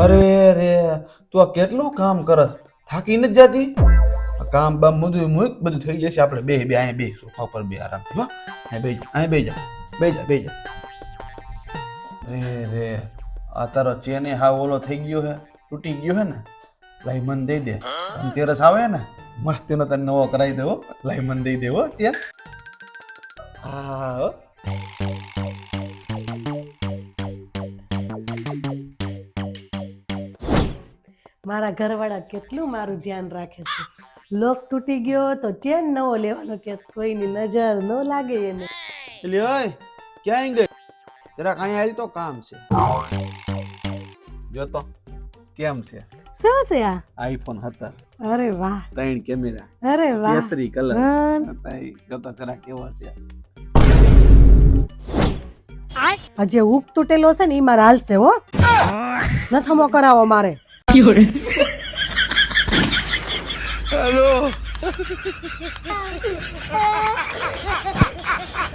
અરે રે, તું આ કેટલું કામ કરસ, થાકી નથી જાતી? આ કામ બામ બધું મૂક, બધું થઈ જશે. આપણે બે બે અહીંયા બે સોફા પર બે આરામથી. હો અહીં બેહી જા, અહીં બેહી જા, બેહી જા, બેહી જા. અરે રે, આ તારો ચેને હાવ ઓલો થઈ ગયો હે, તૂટી ગયો હે ને. લાઈ મન દઈ દે. ધનતેરસ આવે ને, મસ્ત એનો તને નવો કરાવી દે. હો લાઈ મન દઈ દે. હો ચેન. હા હો. મારા ઘરવાળા કેટલું મારું ધ્યાન રાખે છે. લોક તૂટી ગયો તો ચેન નવો લેવાનો કેસ, કોઈની નજર ન લાગે એને. એટલે ઓય ક્યાં ગઈ? જરાક અહીંયા આવી તો કામ છે. જો તો કેમ છે શું છે આ? આઈફોન 17, અરે વાહ, 3 કેમેરા, અરે વાહ, કેસરી કલર. હા. જો તો ખરા કેવો છે. આ જે ઉક તૂટેલો છે ને ઈ મારે હાલશે હો. નથમો કરાવો મારે.